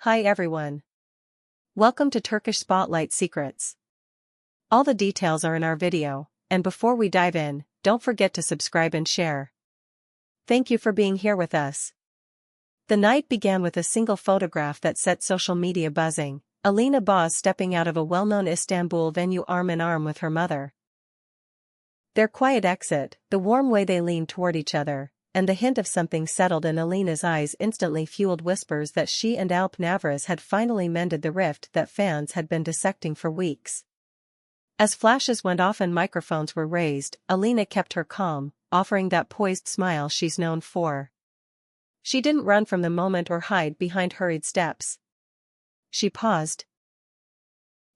Hi everyone. Welcome to Turkish Spotlight Secrets. All the details are in our video, and before we dive in, don't forget to subscribe and share. Thank you for being here with us. The night began with a single photograph that set social media buzzing, Alina Boz stepping out of a well-known Istanbul venue arm in arm with her mother. Their quiet exit, the warm way they leaned toward each other, and the hint of something settled in Alina's eyes instantly fueled whispers that she and Alp Navras had finally mended the rift that fans had been dissecting for weeks. As flashes went off and microphones were raised, Alina kept her calm, offering that poised smile she's known for. She didn't run from the moment or hide behind hurried steps. She paused.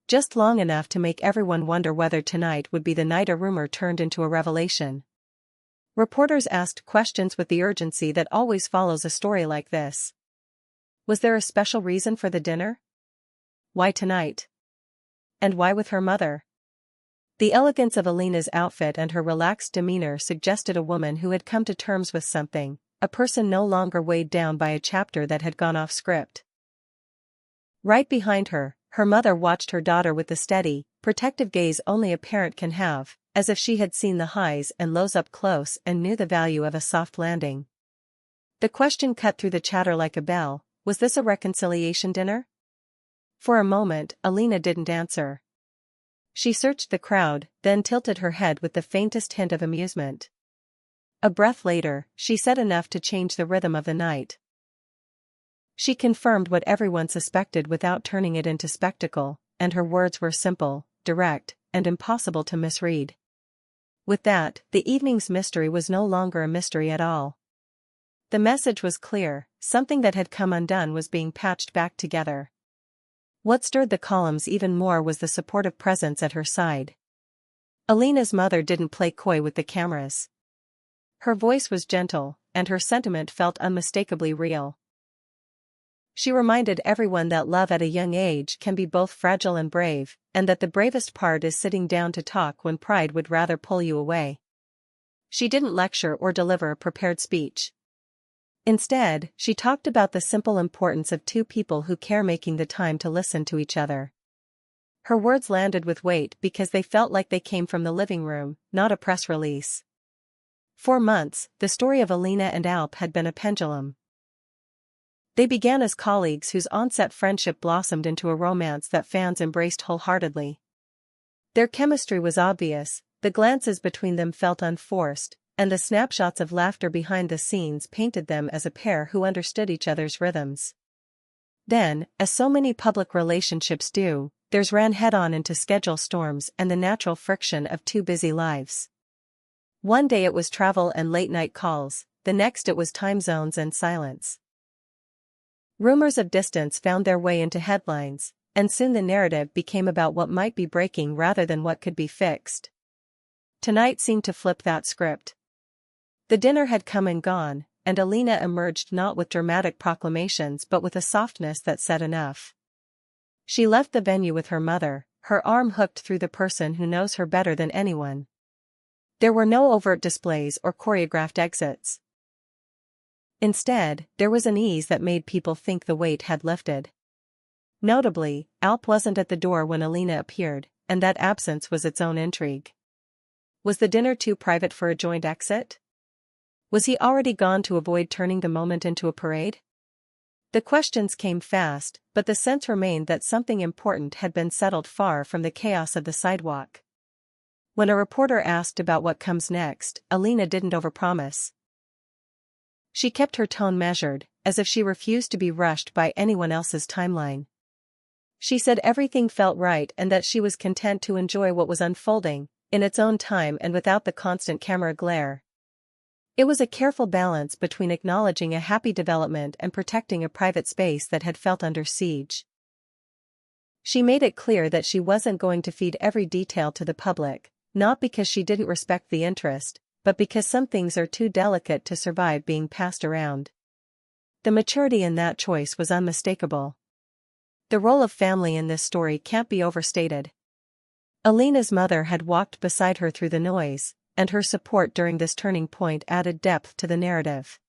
Just long enough to make everyone wonder whether tonight would be the night a rumor turned into a revelation. Reporters asked questions with the urgency that always follows a story like this. Was there a special reason for the dinner? Why tonight? And why with her mother? The elegance of Alina's outfit and her relaxed demeanor suggested a woman who had come to terms with something, a person no longer weighed down by a chapter that had gone off script. Right behind her, her mother watched her daughter with the steady, protective gaze only a parent can have, as if she had seen the highs and lows up close and knew the value of a soft landing. The question cut through the chatter like a bell: was this a reconciliation dinner? For a moment, Alina didn't answer. She searched the crowd, then tilted her head with the faintest hint of amusement. A breath later, she said enough to change the rhythm of the night. She confirmed what everyone suspected without turning it into spectacle, and her words were simple, direct, and impossible to misread. With that, the evening's mystery was no longer a mystery at all. The message was clear: something that had come undone was being patched back together. What stirred the columns even more was the supportive presence at her side. Alina's mother didn't play coy with the cameras. Her voice was gentle, and her sentiment felt unmistakably real. She reminded everyone that love at a young age can be both fragile and brave, and that the bravest part is sitting down to talk when pride would rather pull you away. She didn't lecture or deliver a prepared speech. Instead, she talked about the simple importance of two people who care making the time to listen to each other. Her words landed with weight because they felt like they came from the living room, not a press release. For months, the story of Alina and Alp had been a pendulum. They began as colleagues whose on-set friendship blossomed into a romance that fans embraced wholeheartedly. Their chemistry was obvious, the glances between them felt unforced, and the snapshots of laughter behind the scenes painted them as a pair who understood each other's rhythms. Then, as so many public relationships do, theirs ran head-on into schedule storms and the natural friction of two busy lives. One day it was travel and late-night calls, the next it was time zones and silence. Rumors of distance found their way into headlines, and soon the narrative became about what might be breaking rather than what could be fixed. Tonight seemed to flip that script. The dinner had come and gone, and Alina emerged not with dramatic proclamations but with a softness that said enough. She left the venue with her mother, her arm hooked through the person who knows her better than anyone. There were no overt displays or choreographed exits. Instead, there was an ease that made people think the weight had lifted. Notably, Alp wasn't at the door when Alina appeared, and that absence was its own intrigue. Was the dinner too private for a joint exit? Was he already gone to avoid turning the moment into a parade? The questions came fast, but the sense remained that something important had been settled far from the chaos of the sidewalk. When a reporter asked about what comes next, Alina didn't overpromise. She kept her tone measured, as if she refused to be rushed by anyone else's timeline. She said everything felt right and that she was content to enjoy what was unfolding, in its own time and without the constant camera glare. It was a careful balance between acknowledging a happy development and protecting a private space that had felt under siege. She made it clear that she wasn't going to feed every detail to the public, not because she didn't respect the interest, but because some things are too delicate to survive being passed around. The maturity in that choice was unmistakable. The role of family in this story can't be overstated. Alina's mother had walked beside her through the noise, and her support during this turning point added depth to the narrative.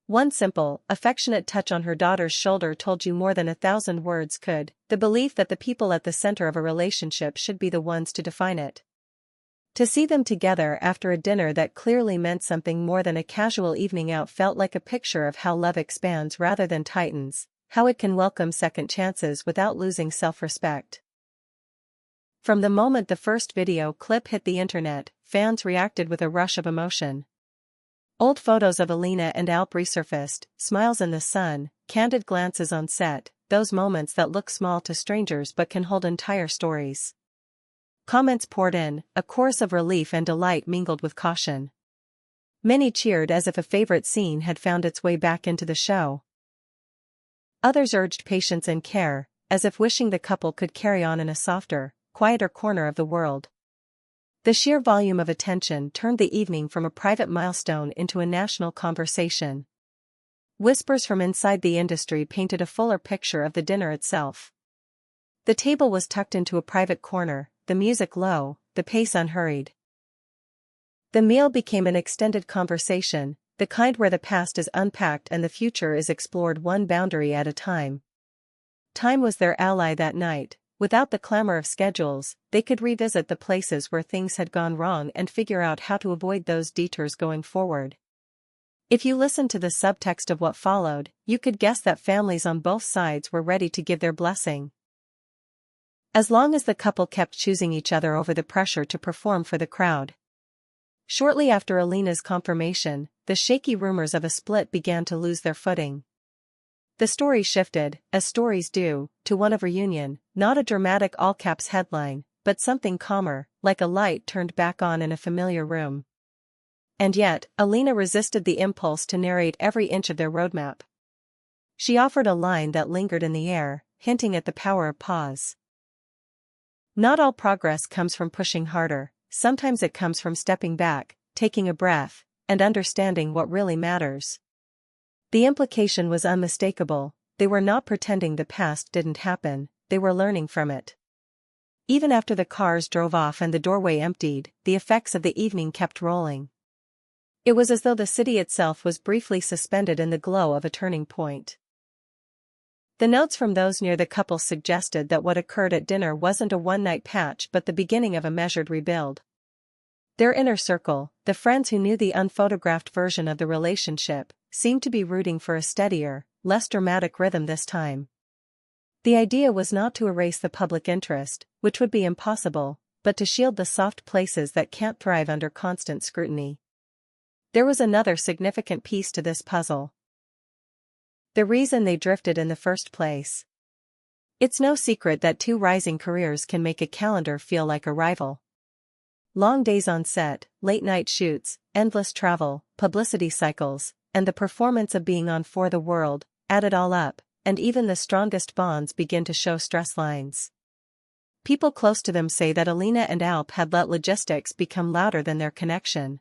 One simple, affectionate touch on her daughter's shoulder told you more than 1,000 words could. The belief that the people at the center of a relationship should be the ones to define it. To see them together after a dinner that clearly meant something more than a casual evening out felt like a picture of how love expands rather than tightens, how it can welcome second chances without losing self-respect. From the moment the first video clip hit the internet, fans reacted with a rush of emotion. Old photos of Alina and Alp resurfaced, smiles in the sun, candid glances on set, those moments that look small to strangers but can hold entire stories. Comments poured in, a chorus of relief and delight mingled with caution. Many cheered as if a favorite scene had found its way back into the show. Others urged patience and care, as if wishing the couple could carry on in a softer, quieter corner of the world. The sheer volume of attention turned the evening from a private milestone into a national conversation. Whispers from inside the industry painted a fuller picture of the dinner itself. The table was tucked into a private corner, the music low, the pace unhurried. The meal became an extended conversation, the kind where the past is unpacked and the future is explored one boundary at a time. Time was their ally that night. Without the clamor of schedules, they could revisit the places where things had gone wrong and figure out how to avoid those detours going forward. If you listened to the subtext of what followed, you could guess that families on both sides were ready to give their blessing. As long as the couple kept choosing each other over the pressure to perform for the crowd. Shortly after Alina's confirmation, the shaky rumors of a split began to lose their footing. The story shifted, as stories do, to one of reunion, not a dramatic all-caps headline, but something calmer, like a light turned back on in a familiar room. And yet, Alina resisted the impulse to narrate every inch of their roadmap. She offered a line that lingered in the air, hinting at the power of pause. Not all progress comes from pushing harder, sometimes it comes from stepping back, taking a breath, and understanding what really matters. The implication was unmistakable, they were not pretending the past didn't happen, they were learning from it. Even after the cars drove off and the doorway emptied, the effects of the evening kept rolling. It was as though the city itself was briefly suspended in the glow of a turning point. The notes from those near the couple suggested that what occurred at dinner wasn't a one-night patch but the beginning of a measured rebuild. Their inner circle, the friends who knew the unphotographed version of the relationship, seemed to be rooting for a steadier, less dramatic rhythm this time. The idea was not to erase the public interest, which would be impossible, but to shield the soft places that can't thrive under constant scrutiny. There was another significant piece to this puzzle. The reason they drifted in the first place. It's no secret that two rising careers can make a calendar feel like a rival. Long days on set, late-night shoots, endless travel, publicity cycles, and the performance of being on For the World, add it all up, and even the strongest bonds begin to show stress lines. People close to them say that Alina and Alp had let logistics become louder than their connection.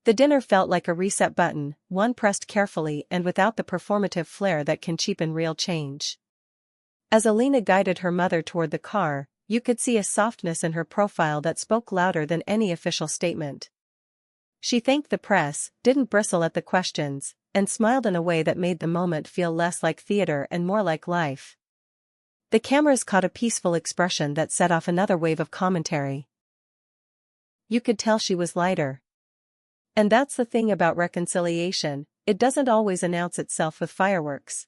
The dinner felt like a reset button, one pressed carefully and without the performative flair that can cheapen real change. As Alina guided her mother toward the car, you could see a softness in her profile that spoke louder than any official statement. She thanked the press, didn't bristle at the questions, and smiled in a way that made the moment feel less like theater and more like life. The cameras caught a peaceful expression that set off another wave of commentary. You could tell she was lighter. And that's the thing about reconciliation, it doesn't always announce itself with fireworks.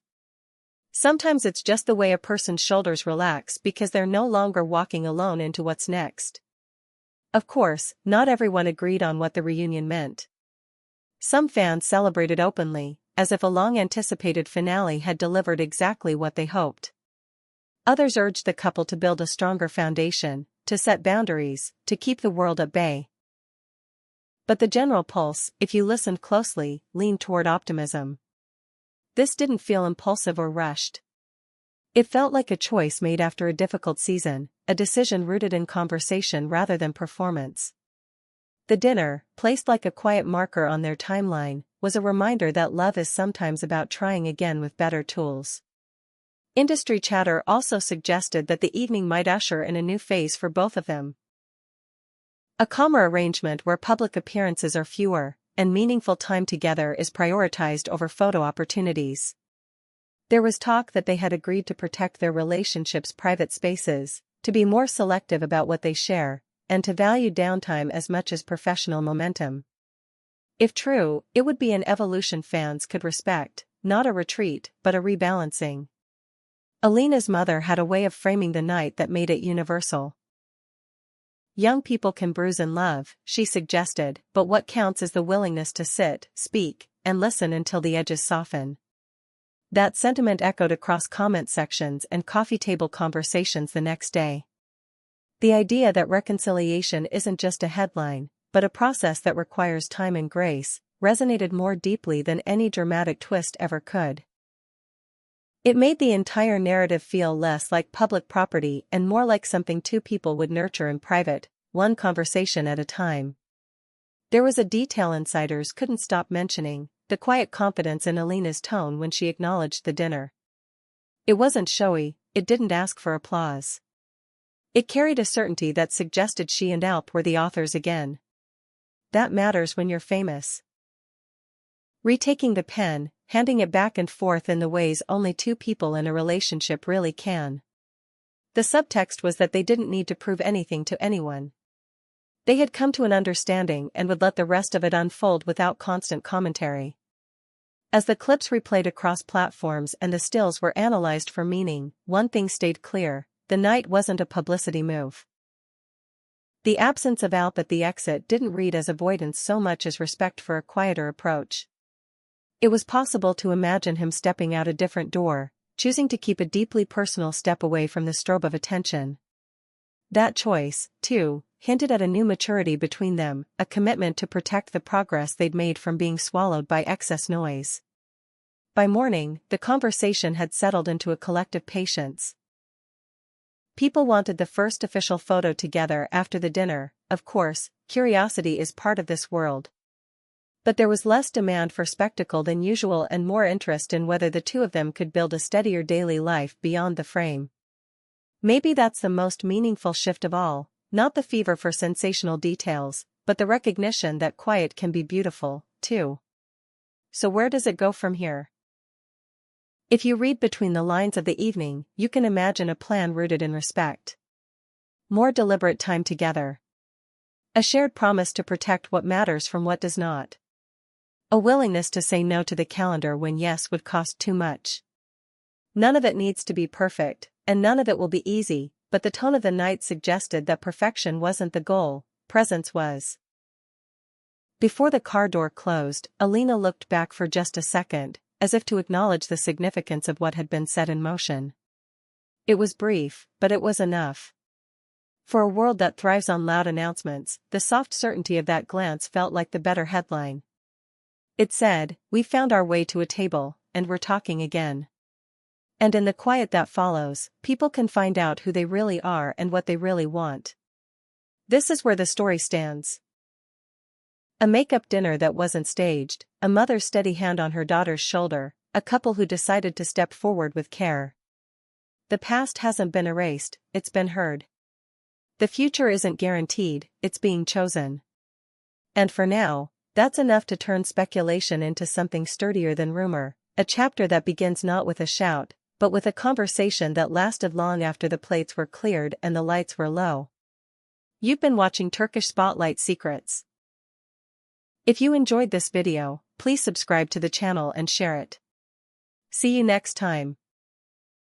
Sometimes it's just the way a person's shoulders relax because they're no longer walking alone into what's next. Of course, not everyone agreed on what the reunion meant. Some fans celebrated openly, as if a long-anticipated finale had delivered exactly what they hoped. Others urged the couple to build a stronger foundation, to set boundaries, to keep the world at bay. But the general pulse, if you listened closely, leaned toward optimism. This didn't feel impulsive or rushed. It felt like a choice made after a difficult season, a decision rooted in conversation rather than performance. The dinner, placed like a quiet marker on their timeline, was a reminder that love is sometimes about trying again with better tools. Industry chatter also suggested that the evening might usher in a new phase for both of them. A calmer arrangement where public appearances are fewer, and meaningful time together is prioritized over photo opportunities. There was talk that they had agreed to protect their relationship's private spaces, to be more selective about what they share, and to value downtime as much as professional momentum. If true, it would be an evolution fans could respect, not a retreat, but a rebalancing. Alina's mother had a way of framing the night that made it universal. Young people can bruise in love, she suggested, but what counts is the willingness to sit, speak, and listen until the edges soften. That sentiment echoed across comment sections and coffee table conversations the next day. The idea that reconciliation isn't just a headline, but a process that requires time and grace, resonated more deeply than any dramatic twist ever could. It made the entire narrative feel less like public property and more like something two people would nurture in private, one conversation at a time. There was a detail insiders couldn't stop mentioning: the quiet confidence in Alina's tone when she acknowledged the dinner. It wasn't showy, it didn't ask for applause. It carried a certainty that suggested she and Alp were the authors again. That matters when you're famous. Retaking the pen, handing it back and forth in the ways only two people in a relationship really can. The subtext was that they didn't need to prove anything to anyone. They had come to an understanding and would let the rest of it unfold without constant commentary. As the clips replayed across platforms and the stills were analyzed for meaning, one thing stayed clear: the night wasn't a publicity move. The absence of Alp at the exit didn't read as avoidance so much as respect for a quieter approach. It was possible to imagine him stepping out a different door, choosing to keep a deeply personal step away from the strobe of attention. That choice, too, hinted at a new maturity between them, a commitment to protect the progress they'd made from being swallowed by excess noise. By morning, the conversation had settled into a collective patience. People wanted the first official photo together after the dinner. Of course, curiosity is part of this world. But there was less demand for spectacle than usual and more interest in whether the two of them could build a steadier daily life beyond the frame. Maybe that's the most meaningful shift of all, not the fever for sensational details, but the recognition that quiet can be beautiful, too. So where does it go from here? If you read between the lines of the evening, you can imagine a plan rooted in respect. More deliberate time together. A shared promise to protect what matters from what does not. A willingness to say no to the calendar when yes would cost too much. None of it needs to be perfect, and none of it will be easy, but the tone of the night suggested that perfection wasn't the goal, presence was. Before the car door closed, Alina looked back for just a second, as if to acknowledge the significance of what had been set in motion. It was brief, but it was enough. For a world that thrives on loud announcements, the soft certainty of that glance felt like the better headline. It said, "We found our way to a table, and we're talking again." And in the quiet that follows, people can find out who they really are and what they really want. This is where the story stands. A make-up dinner that wasn't staged, a mother's steady hand on her daughter's shoulder, a couple who decided to step forward with care. The past hasn't been erased, it's been heard. The future isn't guaranteed, it's being chosen. And for now, that's enough to turn speculation into something sturdier than rumor, a chapter that begins not with a shout, but with a conversation that lasted long after the plates were cleared and the lights were low. You've been watching Turkish Spotlight Secrets. If you enjoyed this video, please subscribe to the channel and share it. See you next time.